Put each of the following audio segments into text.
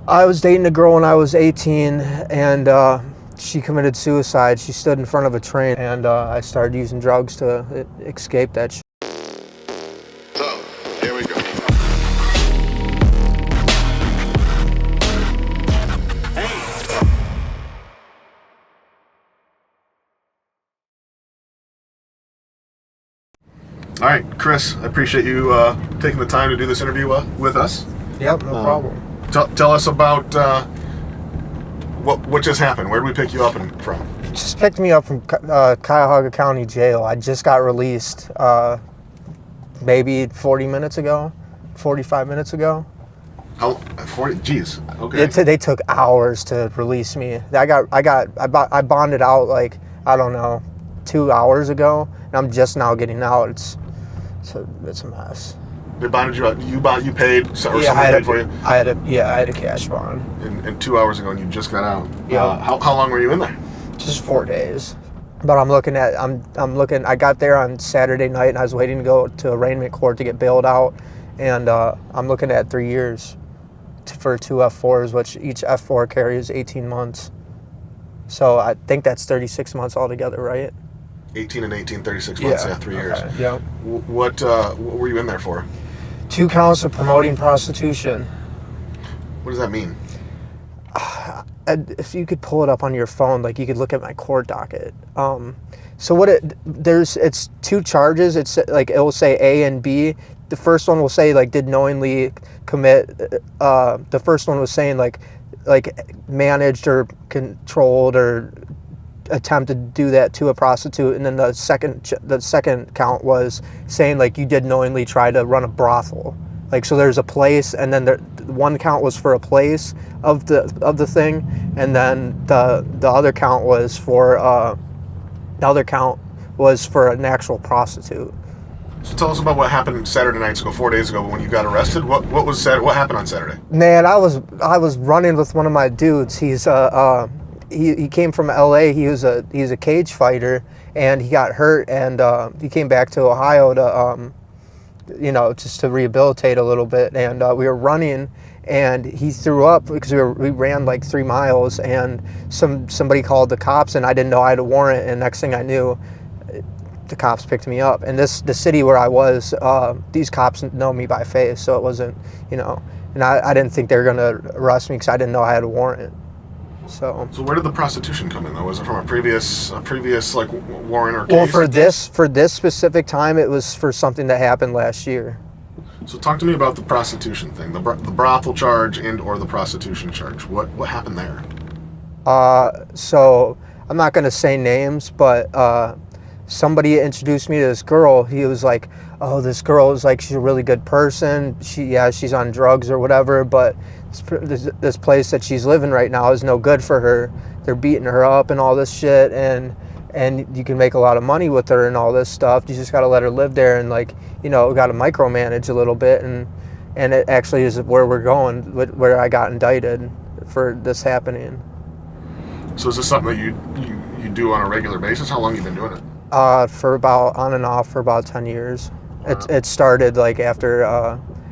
I was dating a girl when I was 18, and she committed suicide. She stood in front of a train, and I started using drugs to escape that shit. So, here we go. All right, Chris, I appreciate you taking the time to do this interview with us. Yep, no problem. Tell us about what just happened. Where did we pick you up from? Just picked me up from Cuyahoga County Jail. I just got released maybe 40 minutes ago, 45 minutes ago. How 40? Geez. Okay. They took hours to release me. I bonded out like, I don't know, 2 hours ago, and I'm just now getting out. It's a mess. They bonded you out. You paid, or somebody paid for you. I had a cash bond. And 2 hours ago, and you just got out. Yeah. How long were you in there? Just 4 days. But I'm looking. I got there on Saturday night, and I was waiting to go to arraignment court to get bailed out, and I'm looking at 3 years for 2 F4s, which each F4 carries 18 months. So I think that's 36 months altogether, right? 18 and 18, 36 months. Yeah, 3 years. Yeah. What were you in there for? 2 counts of promoting prostitution. What does that mean? If you could pull it up on your phone, like you could look at my court docket. So it's 2 charges. It's like it will say A and B. The first one will say like did knowingly commit. The first one was saying like managed or controlled or attempted to do that to a prostitute, and then the second count was saying like you did knowingly try to run a brothel. Like, so there's a place, and then one count was for a place of the thing, and then the other count was for an actual prostitute. So tell us about what happened Saturday nights ago, 4 days ago when you got arrested. What happened on Saturday? Man, I was running with one of my dudes. He's he came from LA. He's a cage fighter, and he got hurt, and he came back to Ohio to just to rehabilitate a little bit. And we were running, and he threw up because we ran like 3 miles, and somebody called the cops, and I didn't know I had a warrant. And next thing I knew, the cops picked me up. And the city where I was, these cops know me by face, so it wasn't, and I didn't think they were gonna arrest me because I didn't know I had a warrant. So where did the prostitution come in though? Was it from a previous like warrant or case? Well, for this specific time, it was for something that happened last year. So talk to me about the prostitution thing, the brothel charge and or the prostitution charge. What happened there? So I'm not gonna say names, but somebody introduced me to this girl. He was like, "Oh, this girl is like, she's a really good person. She's on drugs or whatever, but this place that she's living right now is no good for her. They're beating her up and all this shit, and you can make a lot of money with her and all this stuff. You just got to let her live there, and got to micromanage a little bit." And it actually is where we're going, where I got indicted for this happening. So is this something that you do on a regular basis? How long have you been doing it? For about on and off for about 10 years. Wow. It started like after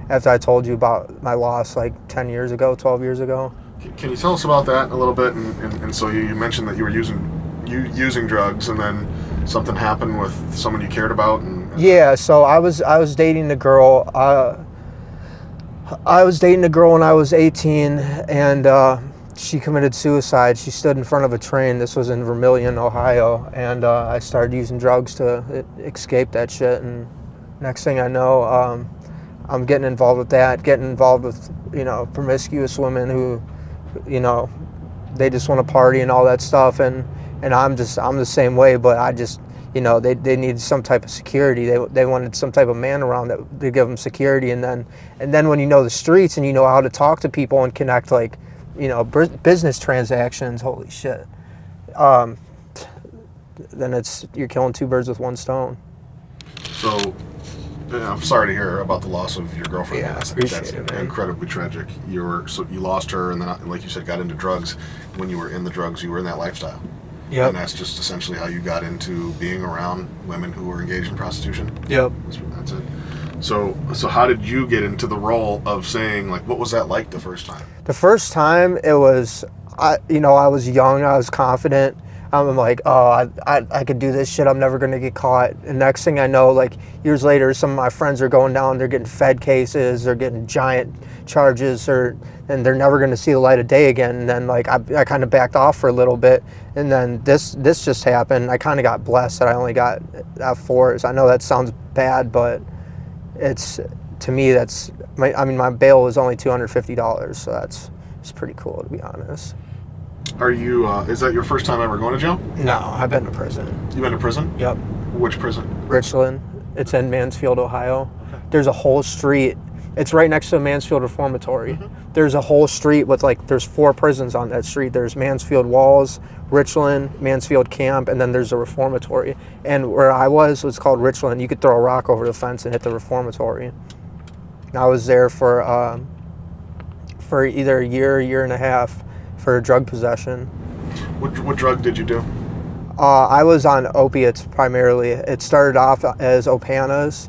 I told you about my loss like 10 years ago, 12 years ago. Can you tell us about that a little bit? And so you mentioned that you were using drugs, and then something happened with someone you cared about. Yeah, so I was dating a girl. I was dating a girl when I was 18, and she committed suicide. She stood in front of a train. This was in Vermillion, Ohio, and I started using drugs to escape that shit. And next thing I know, I'm getting involved with that, getting involved with, promiscuous women who, they just want to party and all that stuff. And I'm the same way, but I just, they needed some type of security. They wanted some type of man around that to give them security. And then when you know the streets and you know how to talk to people and connect, like, business transactions, holy shit. Then you're killing 2 birds with 1 stone. So, I'm sorry to hear about the loss of your girlfriend. Yeah, That's it, incredibly tragic. You lost her, and then, like you said, got into drugs. When you were in the drugs, you were in that lifestyle. Yep. And that's just essentially how you got into being around women who were engaged in prostitution. Yep. That's it. So how did you get into the role of saying, like, what was that like the first time? The first time it was, I was young, I was confident. I'm like, oh, I could do this shit. I'm never going to get caught. And next thing I know, like years later, some of my friends are going down. They're getting Fed cases. They're getting giant charges, and they're never going to see the light of day again. And then like I kind of backed off for a little bit. And then this just happened. I kind of got blessed that I only got F4s. I know that sounds bad, but to me my bail was only $250, so it's pretty cool, to be honest. Are you? Is that your first time ever going to jail? No, I've been to prison. You been to prison? Yep. Which prison? Richland. It's in Mansfield, Ohio. Okay. There's a whole street. It's right next to Mansfield Reformatory. Mm-hmm. There's a whole street with there's 4 prisons on that street. There's Mansfield Walls, Richland, Mansfield Camp, and then there's a Reformatory. And where I was called Richland. You could throw a rock over the fence and hit the Reformatory. And I was there for either a year and a half for drug possession. What drug did you do? I was on opiates primarily. It started off as Opanas,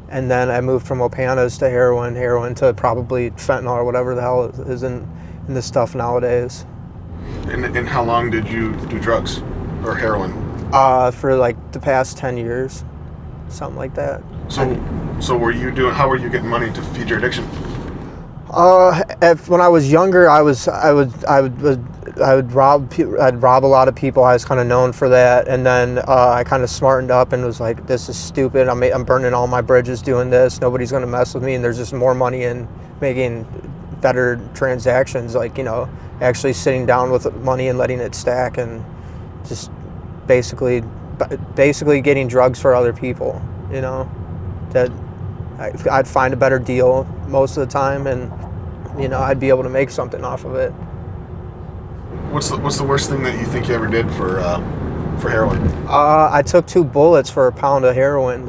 and then I moved from Opanas to heroin to probably fentanyl or whatever the hell is in this stuff nowadays. And how long did you do drugs or heroin? For like the past 10 years, something like that. So how were you getting money to feed your addiction? When I was younger, I'd rob a lot of people. I was kind of known for that, and then I kind of smartened up and was like, "This is stupid. I'm burning all my bridges doing this. Nobody's gonna mess with me." And there's just more money in making better transactions, like actually sitting down with money and letting it stack, and just basically getting drugs for other people. That I'd find a better deal most of the time, and I'd be able to make something off of it. What's the worst thing that you think you ever did for heroin? I took 2 bullets for a pound of heroin.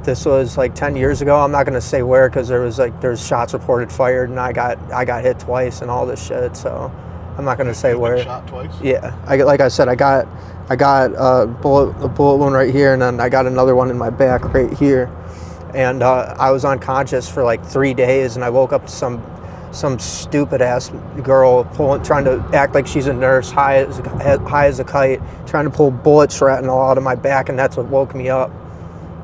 This was like 10 years ago. I'm not gonna say where, because there's shots reported fired, and I got hit twice and all this shit. So I'm not gonna say where. Shot twice? Yeah, like I said, I got a bullet wound right here, and then I got another one in my back right here. And I was unconscious for like 3 days, and I woke up to some stupid ass girl trying to act like she's a nurse, high as a kite, trying to pull bullet shrapnel out of my back, and that's what woke me up.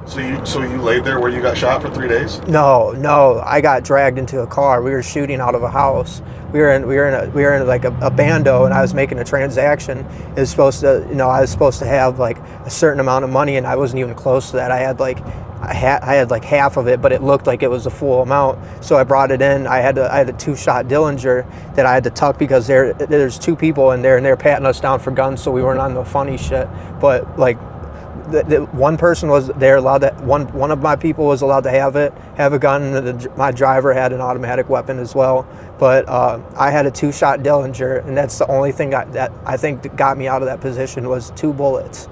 So you laid there where you got shot for 3 days? No, I got dragged into a car. We were shooting out of a house. We were in like a bando, and I was making a transaction. It was supposed to, I was supposed to have like a certain amount of money, and I wasn't even close to that. I had like half of it, but it looked like it was the full amount. So I brought it in. I had a 2-shot Dillinger that I had to tuck, because there's 2 people in there, and they're patting us down for guns, so we weren't on the funny shit. But like, the one person was there allowed to, one of my people was allowed to have a gun, and my driver had an automatic weapon as well. But I had a 2-shot Dillinger, and that's the only thing that I think that got me out of that position was 2 bullets.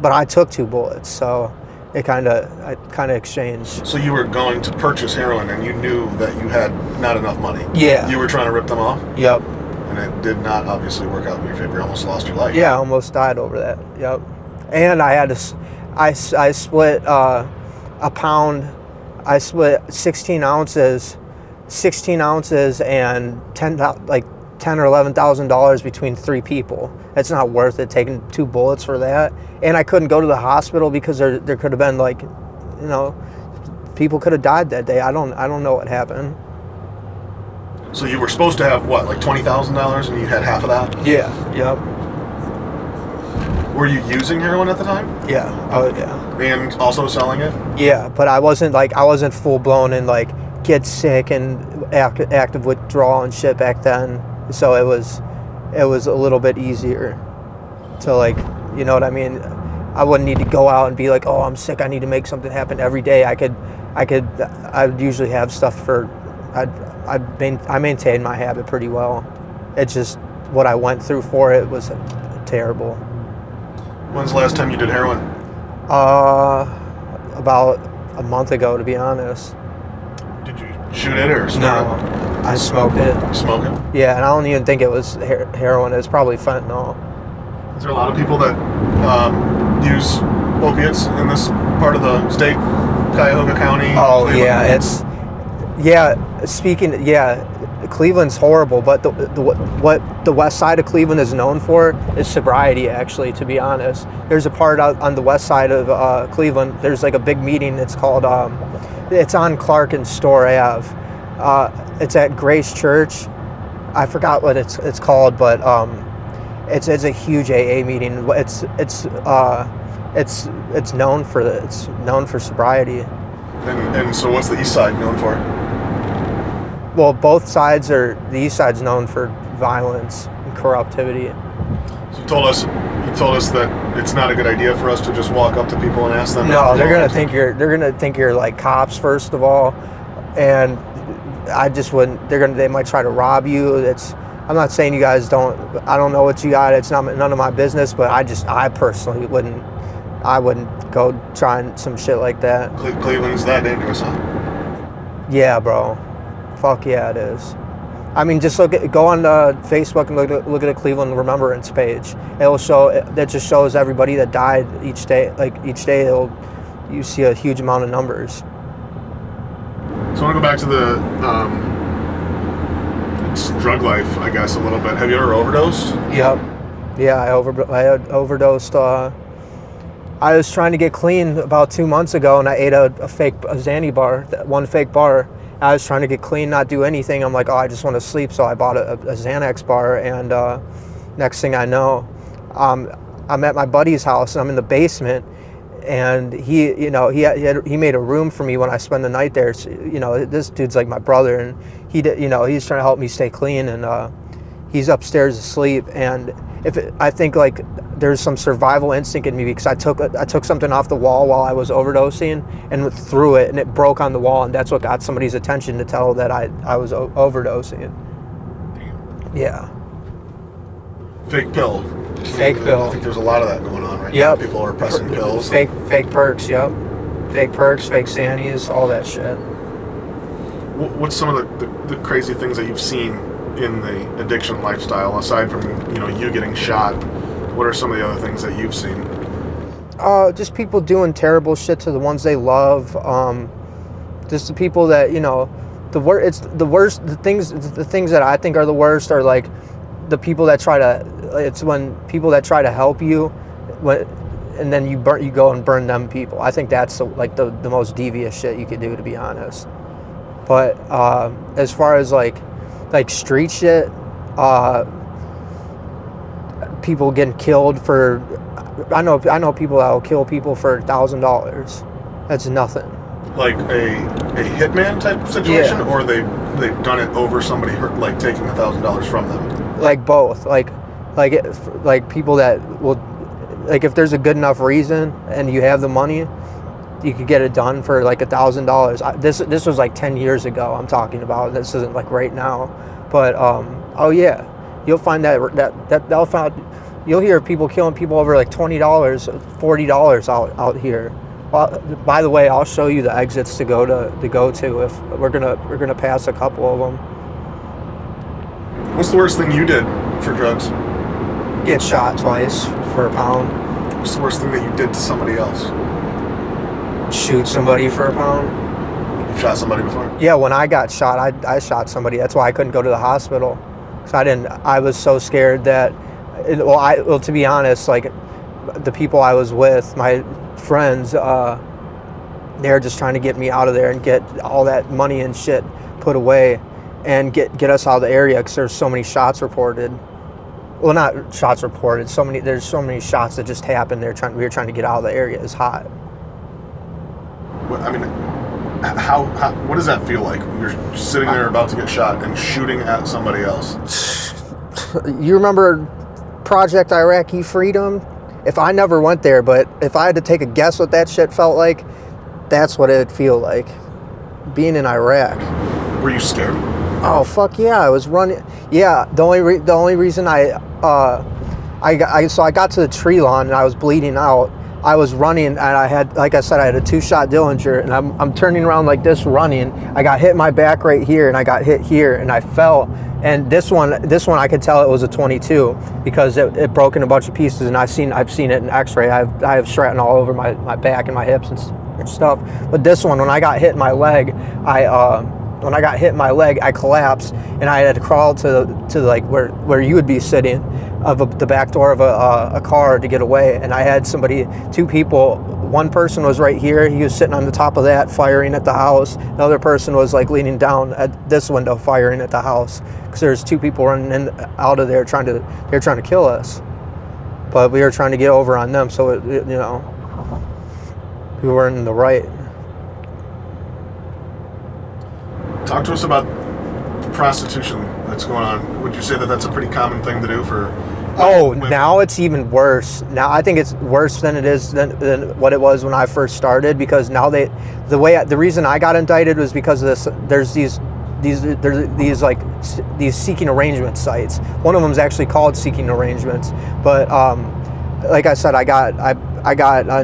But I took 2 bullets, so I kind of exchanged. So you were going to purchase heroin, and you knew that you had not enough money. Yeah. You were trying to rip them off? Yep. And it did not obviously work out in your favor. You almost lost your life. Yeah, I almost died over that. Yep. And I had I split a pound. I split 16 ounces and $10 or $11,000 between 3 people. It's not worth it taking 2 bullets for that. And I couldn't go to the hospital because there could have been people could have died that day. I don't know what happened. So you were supposed to have what, like $20,000, and you had half of that? Yeah. Yep. Were you using heroin at the time? Yeah. Oh yeah. And also selling it? Yeah, but I wasn't full blown and get sick and active withdrawal and shit back then. So it was a little bit easier to you know what I mean? I wouldn't need to go out and be like, oh, I'm sick, I need to make something happen every day. I would usually have stuff for, I maintained my habit pretty well. It's just what I went through for it was terrible. When's the last time you did heroin? About a month ago, to be honest. Did you shoot it or smoke it? No, I smoked it. Smoke it? Yeah, and I don't even think it was heroin. It was probably fentanyl. Is there a lot of people that use opiates in this part of the state, Cuyahoga County? Oh, Cleveland? Cleveland's horrible, but what the west side of Cleveland is known for is sobriety, actually, to be honest. There's a part out on the west side of Cleveland, there's like a big meeting, it's called, it's on Clark and Store Ave. It's at Grace Church. I forgot what it's called, but it's a huge AA meeting. It's known for sobriety. And so what's the east side known for? Well, both sides are. The east side's known for violence and corruptivity. So you told us that it's not a good idea for us to just walk up to people and ask them. No, they're gonna think you're like cops, first of all, and I just wouldn't. They might try to rob you. I'm not saying you guys don't. I don't know what you got. It's none of my business. But I personally wouldn't. I wouldn't go trying some shit like that. Cleveland's that dangerous, huh? Yeah, bro. Fuck yeah, it is. I mean, just go on Facebook and look at a Cleveland Remembrance page. It'll show. That just shows everybody that died each day. Like each day, you see a huge amount of numbers. So I want to go back to the it's drug life, I guess, a little bit. Have you ever overdosed? Yep. Yeah, I had overdosed. I was trying to get clean about 2 months ago, and I ate a Xanny bar, one fake bar. I was trying to get clean, not do anything. I'm like, oh, I just want to sleep, so I bought a Xanax bar, and next thing I know, I'm at my buddy's house, and I'm in the basement, and he made a room for me when I spend the night there. So, this dude's like my brother, and he's trying to help me stay clean, and he's upstairs asleep, and I think like there's some survival instinct in me, because I took something off the wall while I was overdosing and threw it, and it broke on the wall, and that's what got somebody's attention to tell that I was overdosing. Yeah. Fake pill. Fake pill. I think there's a lot of that going on right now. People are pressing pills. Fake perks, yep. Fake perks, fake Xannies, all that shit. What's some of the crazy things that you've seen in the addiction lifestyle, aside from you getting shot? What are some of the other things that you've seen? Just people doing terrible shit to the ones they love. Just the people that the worst. The things that I think are the worst are like the people that try to. It's when people that try to help you, and then you go and burn them people. I think that's the most devious shit you could do, to be honest. But as far as like street shit, people getting killed for. I know people that will kill people for $1,000. That's nothing. like a hitman type situation, or they've done it over somebody like taking $1,000 from them? Like both. Like people that will, like, if there's a good enough reason and you have the money, you could get it done for like $1,000. This was like 10 years ago I'm talking about. This isn't like right now, but oh yeah, you'll find you'll hear people killing people over like $20, $40 out here. Well, by the way, I'll show you the exits to go to if we're gonna pass a couple of them. What's the worst thing you did for drugs? Get shot twice for a pound. What's the worst thing that you did to somebody else? Shoot somebody for a pound. You've shot somebody before? Yeah, when I got shot, I shot somebody. That's why I couldn't go to the hospital. I was so scared that, to be honest, like the people I was with, my friends, they're just trying to get me out of there and get all that money and shit put away and get us out of the area, because there's so many shots reported. Well, not shots reported. There's so many shots that just happened. We were trying to get out of the area. It's hot. I mean, what does that feel like when you're sitting there about to get shot and shooting at somebody else? You remember Project Iraqi Freedom? If I never went there, but if I had to take a guess what that shit felt like, that's what it'd feel like, being in Iraq. Were you scared? Oh fuck yeah! I was running. Yeah, the only reason I got to the tree lawn and I was bleeding out. I was running, and I had, like I said, I had a 2-shot Dillinger, and I'm turning around like this running. I got hit in my back right here, and I got hit here, and I fell. And this one I could tell it was a 22 because it broke in a bunch of pieces, and I've seen it in X-ray. I have shrapnel all over my back and my hips and stuff. But this one, when I got hit in my leg, I collapsed, and I had to crawl to like where you would be sitting, of the back door of a car to get away. And I had 2 people. One person was right here. He was sitting on the top of that, firing at the house. Another person was like leaning down at this window, firing at the house, because there's 2 people running in out of there they're trying to kill us. But we were trying to get over on them, so we weren't in the right. Talk to us about the prostitution that's going on. Would you say that that's a pretty common thing to do for? Women? Now it's even worse. Now I think it's worse than it is than what it was when I first started, because now the reason I got indicted was because of this. There's these seeking arrangement sites. One of them is actually called Seeking Arrangements, but like I said, I got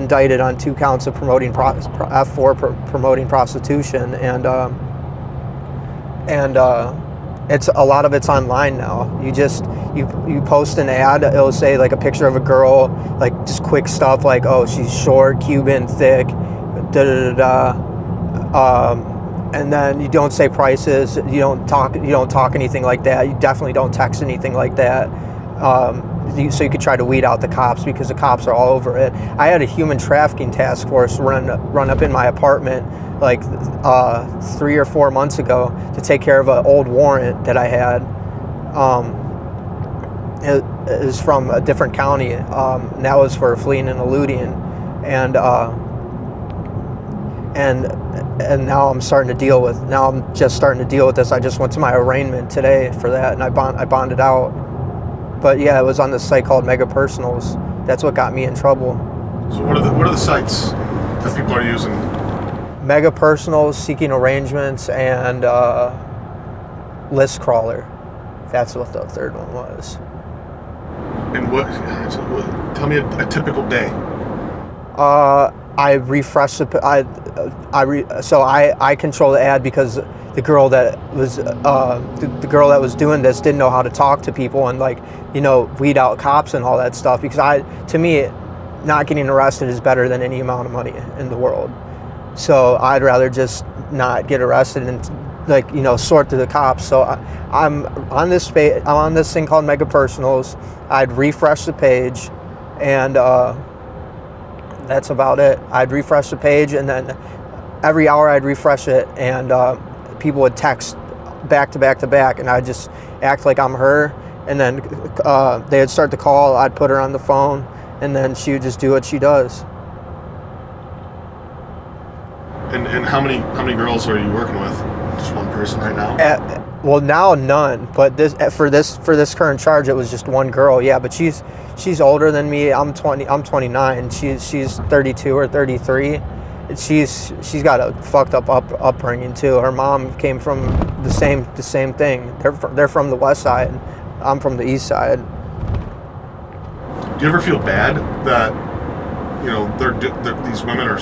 indicted on 2 counts of promoting promoting prostitution, and it's a lot of it's online now. You post an ad, it'll say like a picture of a girl, like just quick stuff like, oh, she's short, Cuban, thick, and then you don't say prices, you don't talk anything like that. You definitely don't text anything like that. So you could try to weed out the cops, because the cops are all over it. I had a human trafficking task force run up in my apartment like 3 or 4 months ago to take care of an old warrant that I had. It is from a different county. And that was for fleeing and eluding, and now I'm just starting to deal with this. I just went to my arraignment today for that, and I bonded out. But yeah, it was on this site called Mega Personals. That's what got me in trouble. So what are the sites that people are using? Mega Personals, Seeking Arrangements, and List Crawler. That's what the third one was. And tell me a typical day. I refresh I control the ad, because the girl that was doing this didn't know how to talk to people and weed out cops and all that stuff, because to me not getting arrested is better than any amount of money in the world. So I'd rather just not get arrested and sort through the cops. So I'm on this thing called Mega Personals. I'd refresh the page, and that's about it. I'd refresh the page, and then every hour I'd refresh it, and people would text back to back to back, and I'd just act like I'm her, and then they'd start to call. I'd put her on the phone, and then she would just do what she does. And how many girls are you working with? Just one person right now? Well, now none. But for this current charge, it was just one girl. Yeah, but she's older than me. I'm 29. She's 32 or 33. She's got a fucked up upbringing too. Her mom came from the same thing. They're from the west side. I'm from the east side. Do you ever feel bad that these women are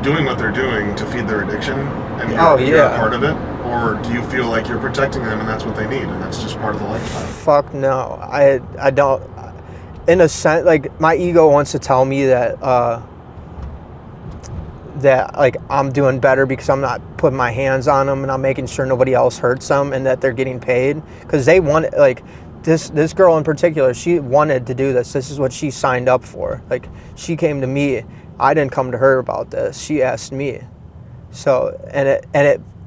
doing what they're doing to feed their addiction, and you're a part of it? Or do you feel like you're protecting them and that's what they need, and that's just part of the lifestyle? Fuck no. I don't. In a sense, my ego wants to tell me that I'm doing better because I'm not putting my hands on them and I'm making sure nobody else hurts them and that they're getting paid, because they want this girl in particular. She wanted to do this. This is what she signed up for. She came to me. I didn't come to her about this. She asked me. So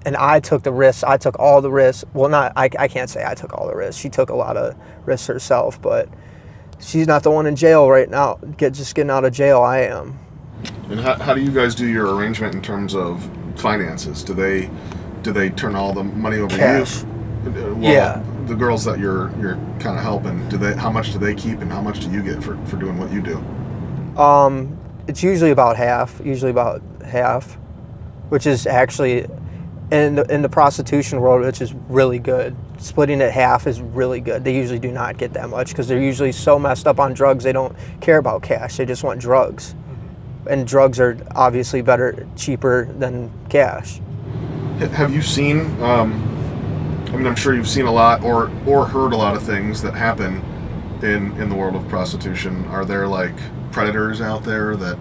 and I took the risks. I took all the risks. Well, I can't say I took all the risks. She took a lot of risks herself, but she's not the one in jail right now. Just getting out of jail. I am. And how do you guys do your arrangement in terms of finances? Do they turn all the money over Cash. to you? Well, yeah. The girls that you're kind of helping, how much do they keep and how much do you get for doing what you do? It's usually about half, which is actually in the prostitution world, which is really good. splitting it half is really good. They usually do not get that much because they're usually so messed up on drugs they don't care about cash. They just want drugs. And drugs are obviously cheaper than cash. Have you seen, I mean, I'm sure you've seen a lot or heard a lot of things that happen in the world of prostitution. Are there like predators out there that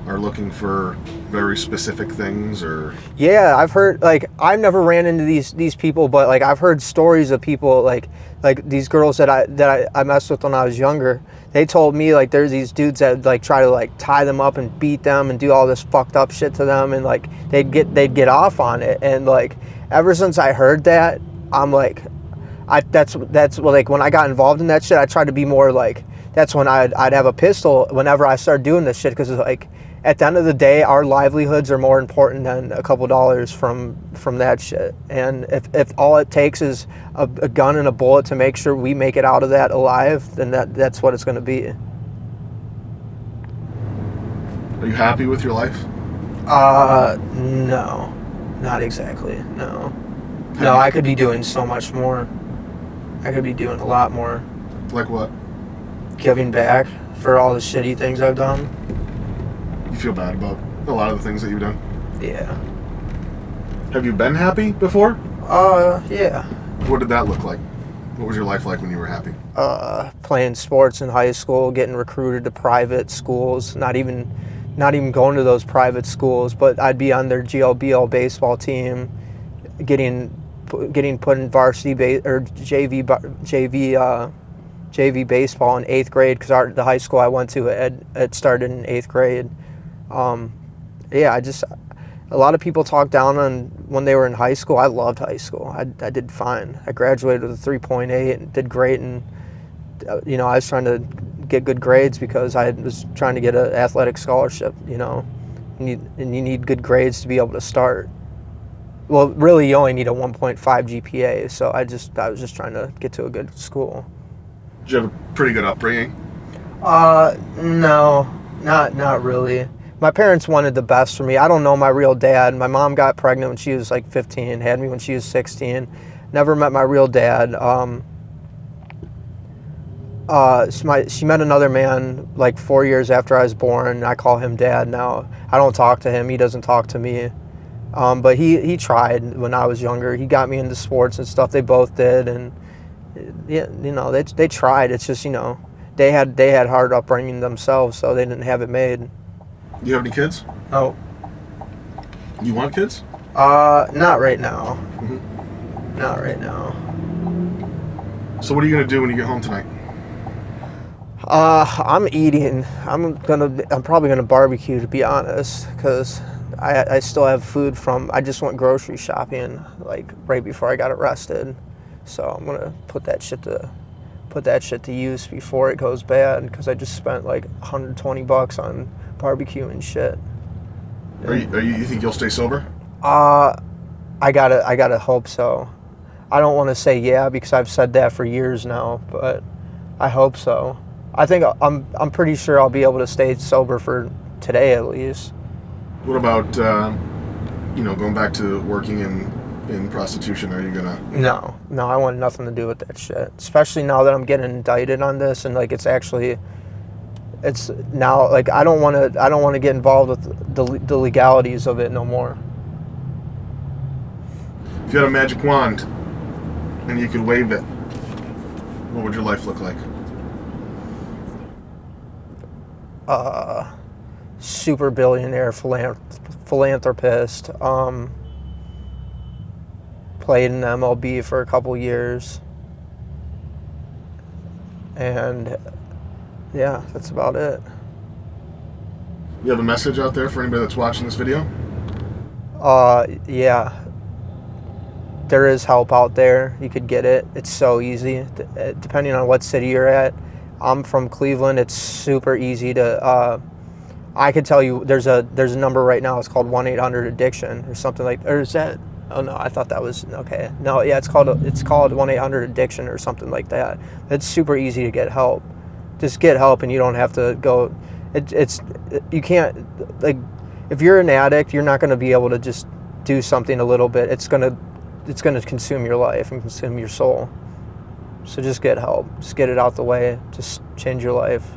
are looking for very specific things, or? Yeah, I've heard, like, I've never ran into these people, but like I've heard stories of people like these girls that I messed with when I was younger. They told me like there's these dudes that like try to like tie them up and beat them and do all this fucked up shit to them, and like they'd get off on it. And like ever since I heard that, I'm like, that's like when I got involved in that shit, I tried to be more like, that's when I'd have a pistol whenever I started doing this shit, because like at the end of the day, our livelihoods are more important than a couple dollars from that shit. And if all it takes is a gun and a bullet to make sure we make it out of that alive, then that's what it's going to be. Are you happy with your life? No, not exactly. No, I could be doing so much more. I could be doing a lot more. Like what? Giving back for all the shitty things I've done. You feel bad about a lot of the things that you've done? Yeah. Have you been happy before? Yeah. What did that look like? What was your life like when you were happy? Playing sports in high school, getting recruited to private schools, not even going to those private schools, but I'd be on their GLBL baseball team, getting put in varsity or JV baseball in 8th grade, because the high school I went to it started in 8th grade. A lot of people talk down on when they were in high school. I loved high school. I did fine. I graduated with a 3.8 and did great. And I was trying to get good grades because I was trying to get an athletic scholarship. And you need good grades to be able to start. Well, really, you only need a 1.5 GPA. So I was just trying to get to a good school. Did you have a pretty good upbringing? No, not really. My parents wanted the best for me. I don't know my real dad. My mom got pregnant when she was like 15, had me when she was 16. Never met my real dad. She met another man like 4 years after I was born. I call him dad now. I don't talk to him. He doesn't talk to me. But he tried when I was younger. He got me into sports and stuff. They both did, and yeah, they tried. It's just they had hard upbringing themselves, so they didn't have it made. You have any kids? No. You want kids? Not right now. Mm-hmm. Not right now. So what are you gonna do when you get home tonight? I'm eating. I'm probably gonna barbecue, to be honest, because I still have food from. I just went grocery shopping like right before I got arrested, so I'm gonna put that shit to use before it goes bad, because I just spent like $120 on barbecue and shit. You think you'll stay sober? I gotta hope so. I don't want to say yeah, because I've said that for years now, but I hope so. I think I'm pretty sure I'll be able to stay sober for today at least. What about going back to working in prostitution? Are you gonna? No, I want nothing to do with that shit. Especially now that I'm getting indicted on this, and like it's now like I don't want to get involved with the legalities of it no more. If you had a magic wand and you could wave it, what would your life look like? Super billionaire philanthropist. Played in MLB for a couple years, and yeah, that's about it. You have a message out there for anybody that's watching this video? Yeah. There is help out there. You could get it. It's so easy. Depending on what city you're at. I'm from Cleveland. It's super easy to. I could tell you there's a number right now. It's called 1-800-ADDICTION or something like. Or is that? Oh no, I thought that was okay. No, yeah, it's called 1-800-ADDICTION or something like that. It's super easy to get help. Just get help, and you don't have to go. You can't, like, if you're an addict, you're not going to be able to just do something a little bit. It's going to it's going to consume your life and consume your soul. So just get help. Just get it out the way. Just change your life.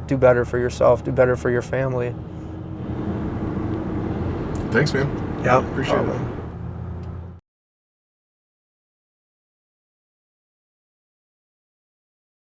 Do better for yourself. Do better for your family. Thanks, man. Yeah, Appreciate it.